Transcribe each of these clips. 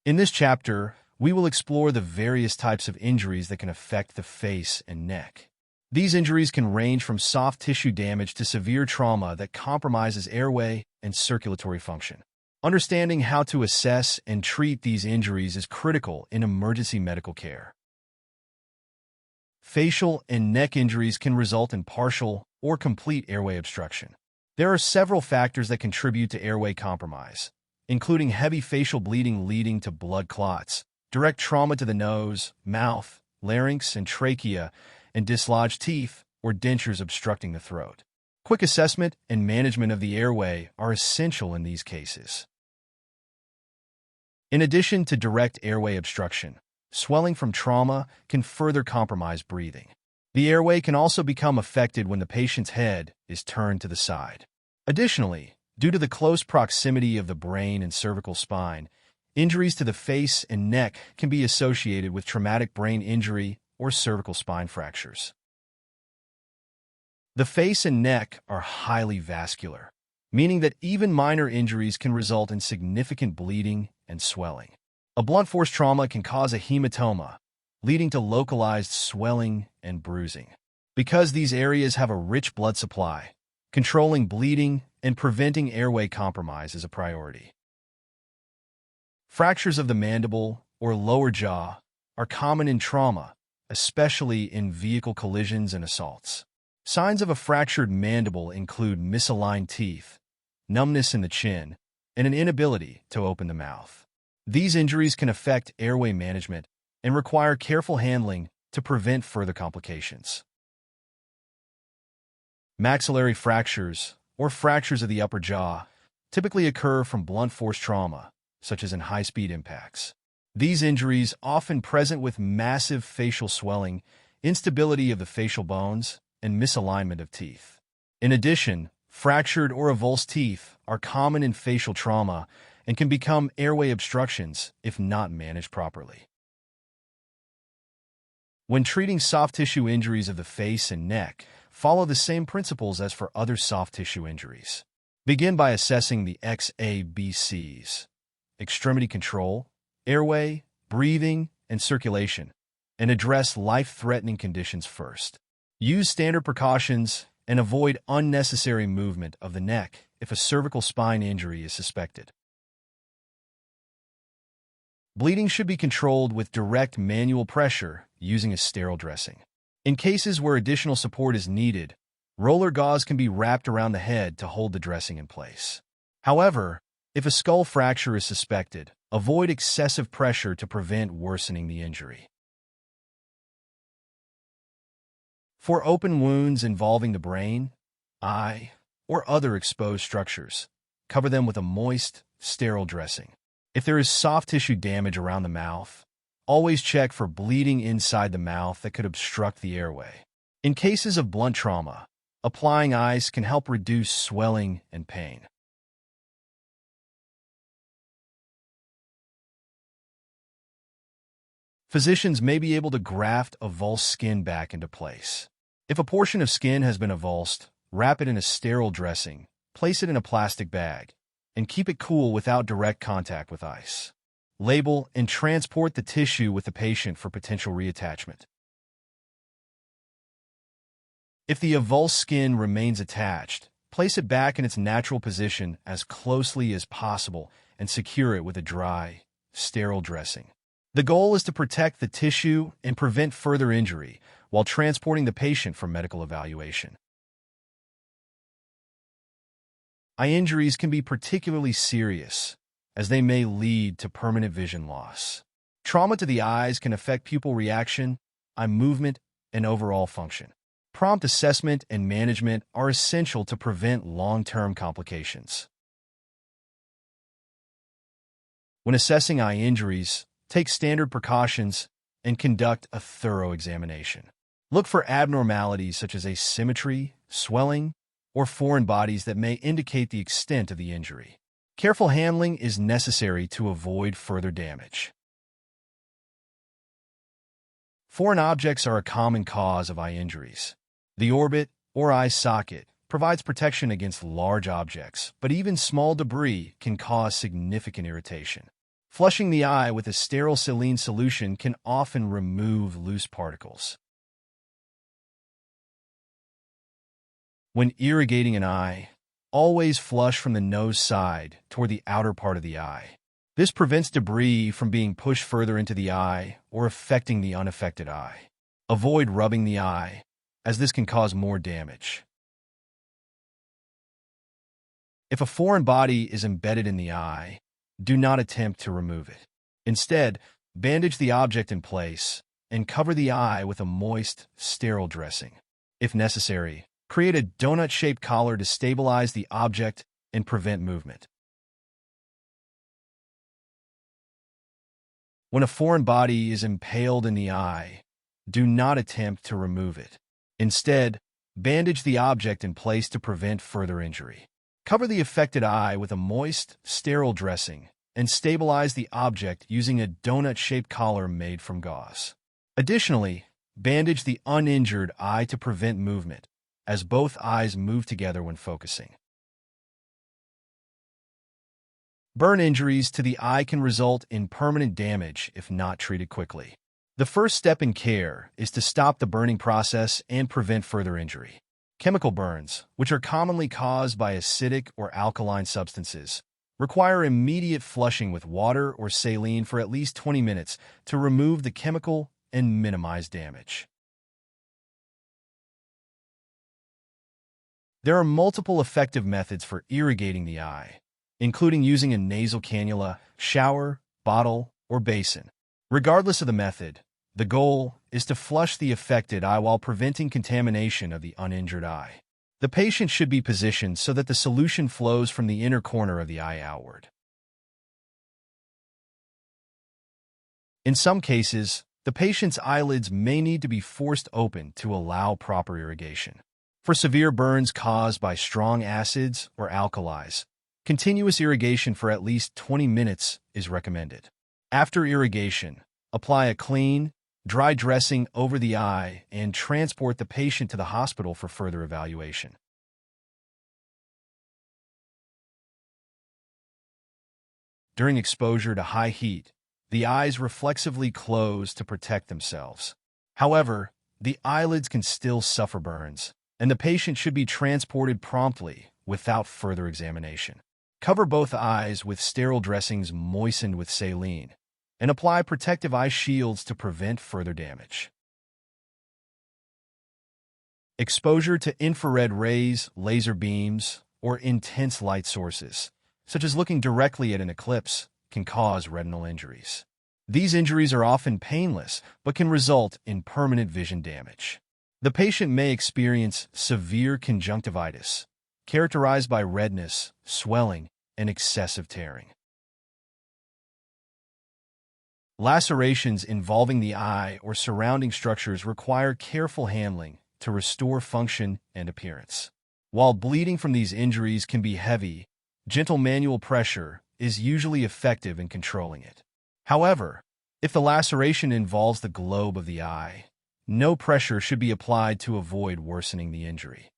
In this chapter, we will explore the various types of injuries that can affect the face and neck. These injuries can range from soft tissue damage to severe trauma that compromises airway and circulatory function. Understanding how to assess and treat these injuries is critical in emergency medical care. Facial and neck injuries can result in partial or complete airway obstruction. There are several factors that contribute to airway compromise, including heavy facial bleeding leading to blood clots, direct trauma to the nose, mouth, larynx, and trachea, and dislodged teeth or dentures obstructing the throat. Quick assessment and management of the airway are essential in these cases. In addition to direct airway obstruction, swelling from trauma can further compromise breathing. The airway can also become affected when the patient's head is turned to the side. Additionally, due to the close proximity of the brain and cervical spine, injuries to the face and neck can be associated with traumatic brain injury or cervical spine fractures. The face and neck are highly vascular, meaning that even minor injuries can result in significant bleeding and swelling. A blunt force trauma can cause a hematoma, leading to localized swelling and bruising. Because these areas have a rich blood supply, controlling bleeding and preventing airway compromise is a priority. Fractures of the mandible or lower jaw are common in trauma, especially in vehicle collisions and assaults. Signs of a fractured mandible include misaligned teeth, numbness in the chin, and an inability to open the mouth. These injuries can affect airway management and require careful handling to prevent further complications. Maxillary fractures, or fractures of the upper jaw, typically occur from blunt force trauma, such as in high-speed impacts. These injuries, often present with massive facial swelling, instability of the facial bones, and misalignment of teeth. In addition, fractured or avulsed teeth are common in facial trauma and can become airway obstructions if not managed properly. When treating soft tissue injuries of the face and neck, follow the same principles as for other soft tissue injuries. Begin by assessing the XABCs: extremity control, airway, breathing, and circulation, and address life-threatening conditions first. Use standard precautions and avoid unnecessary movement of the neck if a cervical spine injury is suspected. Bleeding should be controlled with direct manual pressure using a sterile dressing. In cases where additional support is needed, roller gauze can be wrapped around the head to hold the dressing in place. However, if a skull fracture is suspected, avoid excessive pressure to prevent worsening the injury. For open wounds involving the brain, eye, or other exposed structures, cover them with a moist, sterile dressing. If there is soft tissue damage around the mouth, always check for bleeding inside the mouth that could obstruct the airway. In cases of blunt trauma, applying ice can help reduce swelling and pain. Physicians may be able to graft avulsed skin back into place. If a portion of skin has been avulsed, wrap it in a sterile dressing, place it in a plastic bag, and keep it cool without direct contact with ice. Label and transport the tissue with the patient for potential reattachment. If the avulsed skin remains attached, place it back in its natural position as closely as possible and secure it with a dry, sterile dressing. The goal is to protect the tissue and prevent further injury while transporting the patient for medical evaluation. Eye injuries can be particularly serious, as they may lead to permanent vision loss. Trauma to the eyes can affect pupil reaction, eye movement, and overall function. Prompt assessment and management are essential to prevent long-term complications. When assessing eye injuries, take standard precautions and conduct a thorough examination. Look for abnormalities such as asymmetry, swelling, or foreign bodies that may indicate the extent of the injury. Careful handling is necessary to avoid further damage. Foreign objects are a common cause of eye injuries. The orbit, or eye socket, provides protection against large objects, but even small debris can cause significant irritation. Flushing the eye with a sterile saline solution can often remove loose particles. When irrigating an eye, always flush from the nose side toward the outer part of the eye. This prevents debris from being pushed further into the eye or affecting the unaffected eye. Avoid rubbing the eye, as this can cause more damage. If a foreign body is embedded in the eye, do not attempt to remove it. Instead, bandage the object in place and cover the eye with a moist, sterile dressing. If necessary, create a donut-shaped collar to stabilize the object and prevent movement. When a foreign body is impaled in the eye, do not attempt to remove it. Instead, bandage the object in place to prevent further injury. Cover the affected eye with a moist, sterile dressing and stabilize the object using a donut-shaped collar made from gauze. Additionally, bandage the uninjured eye to prevent movement, as both eyes move together when focusing. Burn injuries to the eye can result in permanent damage if not treated quickly. The first step in care is to stop the burning process and prevent further injury. Chemical burns, which are commonly caused by acidic or alkaline substances, require immediate flushing with water or saline for at least 20 minutes to remove the chemical and minimize damage. There are multiple effective methods for irrigating the eye, including using a nasal cannula, shower, bottle, or basin. Regardless of the method, the goal is to flush the affected eye while preventing contamination of the uninjured eye. The patient should be positioned so that the solution flows from the inner corner of the eye outward. In some cases, the patient's eyelids may need to be forced open to allow proper irrigation. For severe burns caused by strong acids or alkalis, continuous irrigation for at least 20 minutes is recommended. After irrigation, apply a clean, dry dressing over the eye and transport the patient to the hospital for further evaluation. During exposure to high heat, the eyes reflexively close to protect themselves. However, the eyelids can still suffer burns, and the patient should be transported promptly without further examination. Cover both eyes with sterile dressings moistened with saline, and apply protective eye shields to prevent further damage. Exposure to infrared rays, laser beams, or intense light sources, such as looking directly at an eclipse, can cause retinal injuries. These injuries are often painless, but can result in permanent vision damage. The patient may experience severe conjunctivitis, characterized by redness, swelling, and excessive tearing. Lacerations involving the eye or surrounding structures require careful handling to restore function and appearance. While bleeding from these injuries can be heavy, gentle manual pressure is usually effective in controlling it. However, if the laceration involves the globe of the eye, no pressure should be applied to avoid worsening the injury.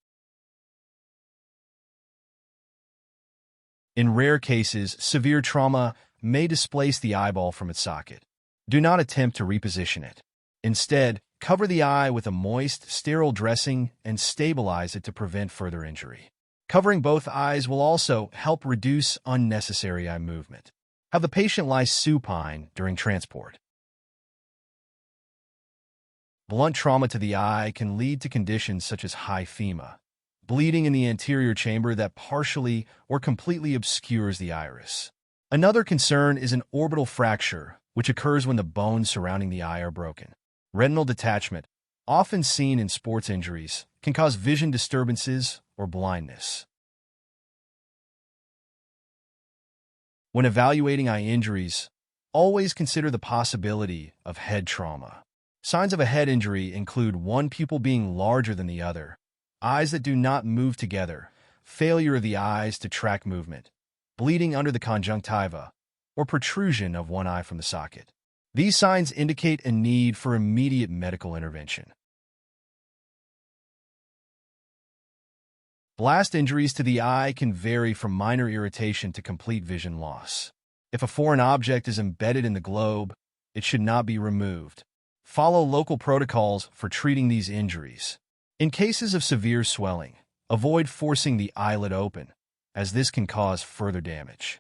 In rare cases, severe trauma may displace the eyeball from its socket. Do not attempt to reposition it. Instead, cover the eye with a moist, sterile dressing and stabilize it to prevent further injury. Covering both eyes will also help reduce unnecessary eye movement. Have the patient lie supine during transport. Blunt trauma to the eye can lead to conditions such as hyphema, bleeding in the anterior chamber that partially or completely obscures the iris. Another concern is an orbital fracture, which occurs when the bones surrounding the eye are broken. Retinal detachment, often seen in sports injuries, can cause vision disturbances or blindness. When evaluating eye injuries, always consider the possibility of head trauma. Signs of a head injury include one pupil being larger than the other, eyes that do not move together, failure of the eyes to track movement, bleeding under the conjunctiva, or protrusion of one eye from the socket. These signs indicate a need for immediate medical intervention. Blast injuries to the eye can vary from minor irritation to complete vision loss. If a foreign object is embedded in the globe, it should not be removed. Follow local protocols for treating these injuries. In cases of severe swelling, avoid forcing the eyelid open, as this can cause further damage.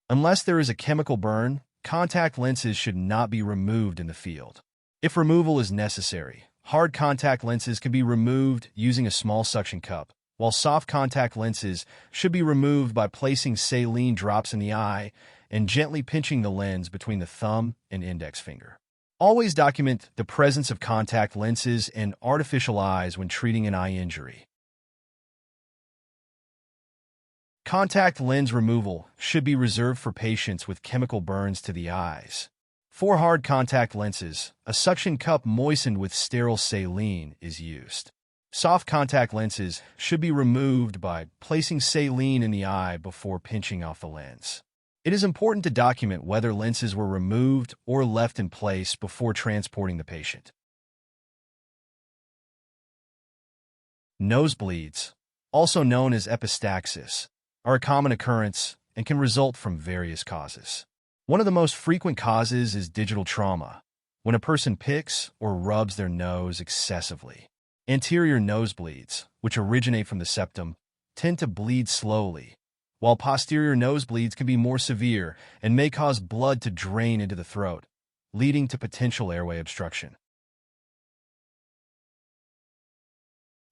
Unless there is a chemical burn, contact lenses should not be removed in the field. If removal is necessary, hard contact lenses can be removed using a small suction cup, while soft contact lenses should be removed by placing saline drops in the eye and gently pinching the lens between the thumb and index finger. Always document the presence of contact lenses and artificial eyes when treating an eye injury. Contact lens removal should be reserved for patients with chemical burns to the eyes. For hard contact lenses, a suction cup moistened with sterile saline is used. Soft contact lenses should be removed by placing saline in the eye before pinching off the lens. It is important to document whether lenses were removed or left in place before transporting the patient. Nosebleeds, also known as epistaxis, are a common occurrence and can result from various causes. One of the most frequent causes is digital trauma, when a person picks or rubs their nose excessively. Anterior nosebleeds, which originate from the septum, tend to bleed slowly, while posterior nosebleeds can be more severe and may cause blood to drain into the throat, leading to potential airway obstruction.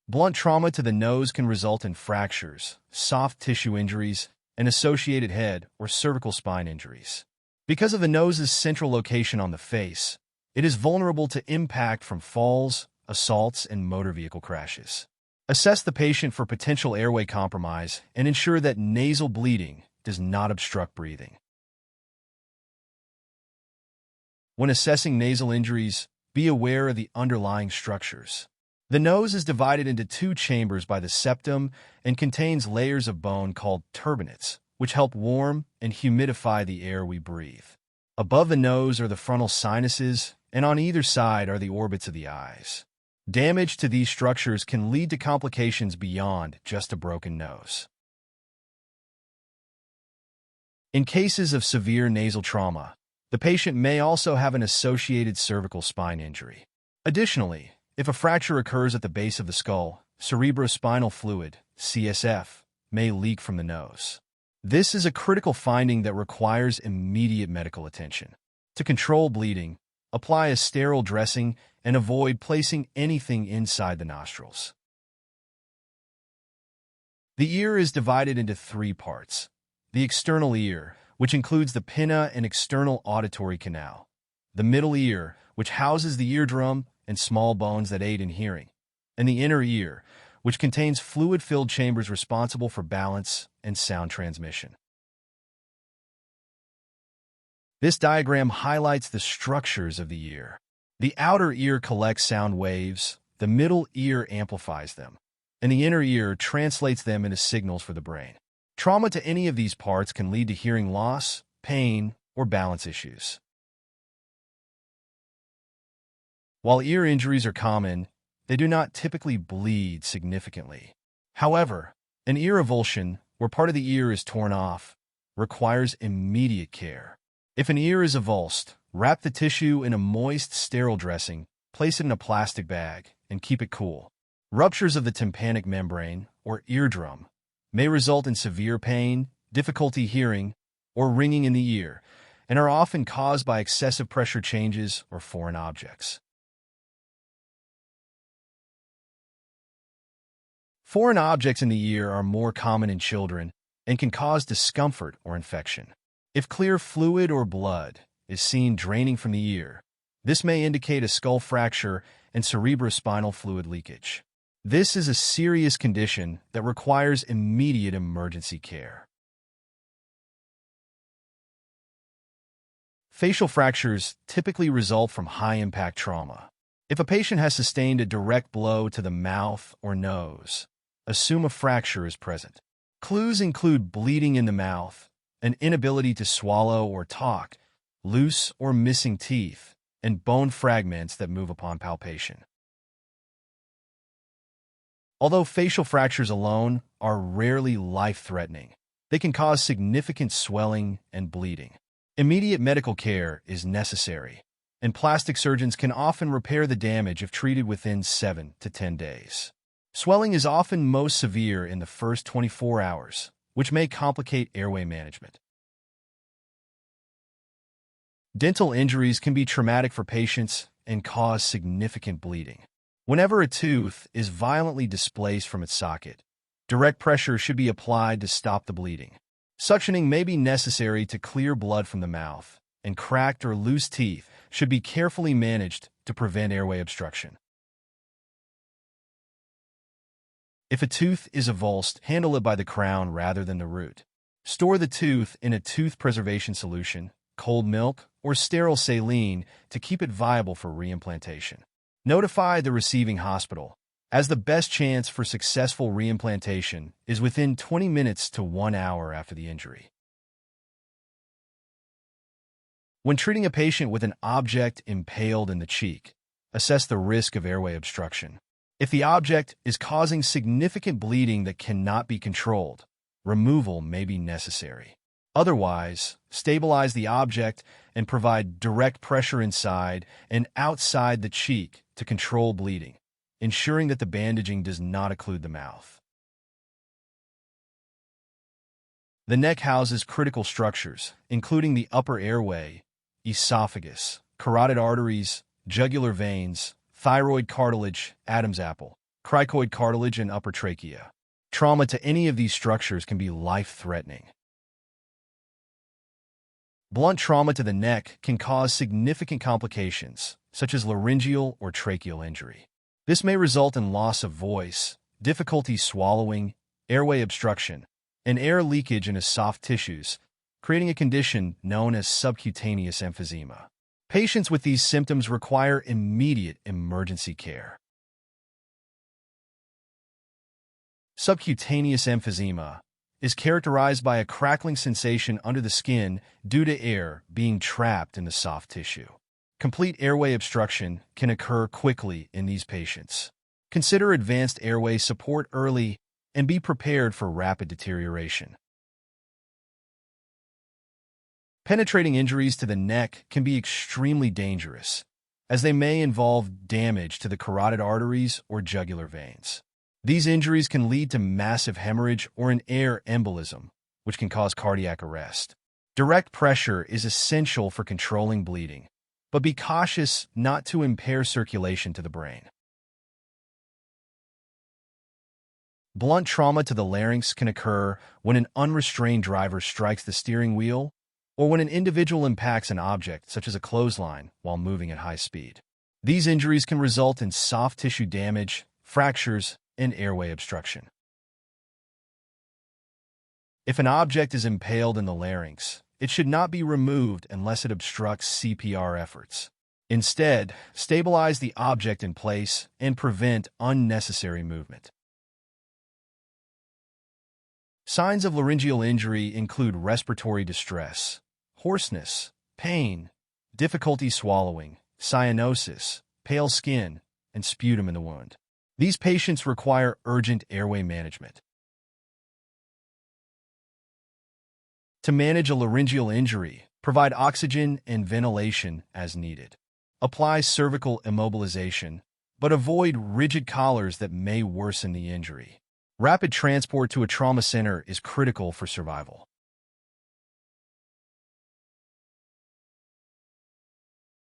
Blunt trauma to the nose can result in fractures, soft tissue injuries, and associated head or cervical spine injuries. Because of the nose's central location on the face, it is vulnerable to impact from falls, assaults, and motor vehicle crashes. Assess the patient for potential airway compromise and ensure that nasal bleeding does not obstruct breathing. When assessing nasal injuries, be aware of the underlying structures. The nose is divided into two chambers by the septum and contains layers of bone called turbinates, which help warm and humidify the air we breathe. Above the nose are the frontal sinuses, and on either side are the orbits of the eyes. Damage to these structures can lead to complications beyond just a broken nose. In cases of severe nasal trauma, the patient may also have an associated cervical spine injury. Additionally, if a fracture occurs at the base of the skull, cerebrospinal fluid, CSF, may leak from the nose. This is a critical finding that requires immediate medical attention. To control bleeding, apply a sterile dressing and avoid placing anything inside the nostrils. The ear is divided into three parts. The external ear, which includes the pinna and external auditory canal. The middle ear, which houses the eardrum and small bones that aid in hearing. And the inner ear, which contains fluid-filled chambers responsible for balance and sound transmission. This diagram highlights the structures of the ear. The outer ear collects sound waves, the middle ear amplifies them, and the inner ear translates them into signals for the brain. Trauma to any of these parts can lead to hearing loss, pain, or balance issues. While ear injuries are common, they do not typically bleed significantly. However, an ear avulsion, where part of the ear is torn off, requires immediate care. If an ear is avulsed, wrap the tissue in a moist, sterile dressing, place it in a plastic bag, and keep it cool. Ruptures of the tympanic membrane, or eardrum, may result in severe pain, difficulty hearing, or ringing in the ear, and are often caused by excessive pressure changes or foreign objects. Foreign objects in the ear are more common in children and can cause discomfort or infection. If clear fluid or blood is seen draining from the ear, this may indicate a skull fracture and cerebrospinal fluid leakage. This is a serious condition that requires immediate emergency care. Facial fractures typically result from high-impact trauma. If a patient has sustained a direct blow to the mouth or nose, assume a fracture is present. Clues include bleeding in the mouth, an inability to swallow or talk, loose or missing teeth, and bone fragments that move upon palpation. Although facial fractures alone are rarely life-threatening, they can cause significant swelling and bleeding. Immediate medical care is necessary, and plastic surgeons can often repair the damage if treated within 7 to 10 days. Swelling is often most severe in the first 24 hours, which may complicate airway management. Dental injuries can be traumatic for patients and cause significant bleeding. Whenever a tooth is violently displaced from its socket, direct pressure should be applied to stop the bleeding. Suctioning may be necessary to clear blood from the mouth, and cracked or loose teeth should be carefully managed to prevent airway obstruction. If a tooth is avulsed, handle it by the crown rather than the root. Store the tooth in a tooth preservation solution, cold milk, or sterile saline to keep it viable for reimplantation. Notify the receiving hospital, as the best chance for successful reimplantation is within 20 minutes to 1 hour after the injury. When treating a patient with an object impaled in the cheek, assess the risk of airway obstruction. If the object is causing significant bleeding that cannot be controlled, removal may be necessary. Otherwise, stabilize the object and provide direct pressure inside and outside the cheek to control bleeding, ensuring that the bandaging does not occlude the mouth. The neck houses critical structures, including the upper airway, esophagus, carotid arteries, jugular veins, thyroid cartilage, Adam's apple, cricoid cartilage, and upper trachea. Trauma to any of these structures can be life-threatening. Blunt trauma to the neck can cause significant complications, such as laryngeal or tracheal injury. This may result in loss of voice, difficulty swallowing, airway obstruction, and air leakage into soft tissues, creating a condition known as subcutaneous emphysema. Patients with these symptoms require immediate emergency care. Subcutaneous emphysema is characterized by a crackling sensation under the skin due to air being trapped in the soft tissue. Complete airway obstruction can occur quickly in these patients. Consider advanced airway support early and be prepared for rapid deterioration. Penetrating injuries to the neck can be extremely dangerous, as they may involve damage to the carotid arteries or jugular veins. These injuries can lead to massive hemorrhage or an air embolism, which can cause cardiac arrest. Direct pressure is essential for controlling bleeding, but be cautious not to impair circulation to the brain. Blunt trauma to the larynx can occur when an unrestrained driver strikes the steering wheel or when an individual impacts an object, such as a clothesline, while moving at high speed. These injuries can result in soft tissue damage, fractures, and airway obstruction. If an object is impaled in the larynx, it should not be removed unless it obstructs CPR efforts. Instead, stabilize the object in place and prevent unnecessary movement. Signs of laryngeal injury include respiratory distress, hoarseness, pain, difficulty swallowing, cyanosis, pale skin, and sputum in the wound. These patients require urgent airway management. To manage a laryngeal injury, provide oxygen and ventilation as needed. Apply cervical immobilization, but avoid rigid collars that may worsen the injury. Rapid transport to a trauma center is critical for survival.